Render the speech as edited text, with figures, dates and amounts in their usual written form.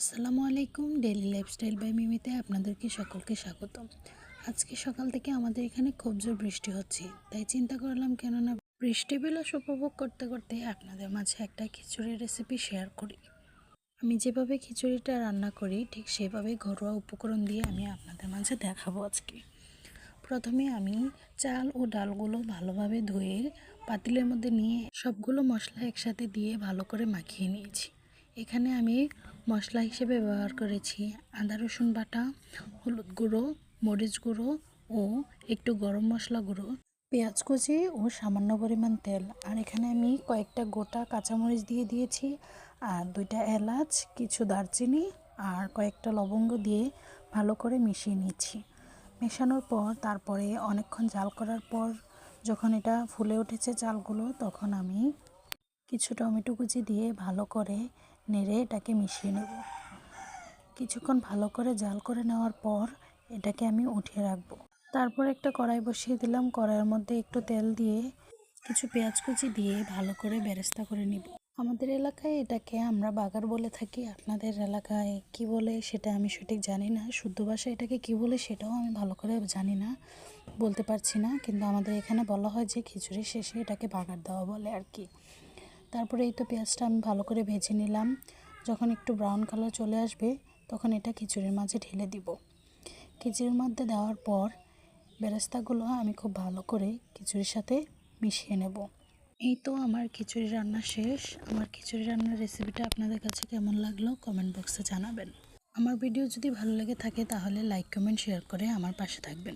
আসসালামু আলাইকুম। Daily lifestyle by মিমিতে আপনাদেরকে সকলকে স্বাগতম। আজকে সকাল থেকে আমাদের এখানে খুব জোর বৃষ্টি হচ্ছে, তাই চিন্তা করলাম কেননা বৃষ্টি বিলাস উপভোগ করতে করতে আপনাদের মাঝে একটা খিচুড়ির রেসিপি শেয়ার করি। আমি যেভাবে খিচুড়িটা রান্না করি ঠিক সেভাবে ঘরোয়া উপকরণ দিয়ে আমি আপনাদের মাঝে দেখাবো আজকে। প্রথমে আমি চাল ও ডালগুলো ভালোভাবে ধুয়ে পাতিলের মধ্যে নিয়ে সবগুলো মশলা একসাথে দিয়ে ভালো করে মাখিয়ে নিয়েছি। এখানে আমি মশলা হিসেবে ব্যবহার করেছি আদা রসুন বাটা, হলুদ গুঁড়ো, মরিচ গুঁড়ো ও একটু গরম মশলা গুঁড়ো, পেঁয়াজ কুচি ও সামান্য পরিমাণ তেল। আর এখানে আমি কয়েকটা গোটা কাঁচামরিচ দিয়ে দিয়েছি, আর 2টা এলাচ, কিছু দারচিনি আর কয়েকটা লবঙ্গ দিয়ে ভালো করে মিশিয়ে নিচ্ছি। মেশানোর পর তারপরে অনেকক্ষণ জাল করার পর যখন এটা ফুলে উঠেছে চালগুলো, তখন আমি কিছু টমেটো কুচি দিয়ে ভালো করে নেড়ে এটাকে মিশিয়ে নেব। কিছুক্ষণ ভালো করে জাল করে নেওয়ার পর এটাকে আমি উঠিয়ে রাখবো। তারপর একটা কড়াই বসিয়ে দিলাম। কড়াইয়ের মধ্যে একটু তেল দিয়ে কিছু পেঁয়াজ কুচি দিয়ে ভালো করে বেরেস্তা করে নিব। আমাদের এলাকায় এটাকে আমরা বাগার বলে থাকি, আপনাদের এলাকায় কি বলে সেটা আমি সঠিক জানি না। শুদ্ধ ভাষায় এটাকে কি বলে সেটাও আমি ভালো করে জানি না, বলতে পারছি না, কিন্তু আমাদের এখানে বলা হয় যে খিচুড়ির শেষে এটাকে বাগার দেওয়া বলে আর কি। তারপরে এই তো পেঁয়াজটা আমি ভালো করে ভেজে নিলাম। যখন একটু ব্রাউন কালার চলে আসবে তখন এটা খিচুড়ির মাঝে ঢেলে দিব। খিচুড়ির মধ্যে দেওয়ার পর বেরেস্তাগুলো আমি খুব ভালো করে খিচুড়ির সাথে মিশিয়ে নেব। এই তো আমার খিচুড়ি রান্না শেষ। আমার খিচুড়ি রান্নার রেসিপিটা আপনাদের কাছে কেমন লাগলো কমেন্ট বক্সে জানাবেন। আমার ভিডিও যদি ভালো লেগে থাকে তাহলে লাইক, কমেন্ট, শেয়ার করে আমার পাশে থাকবেন।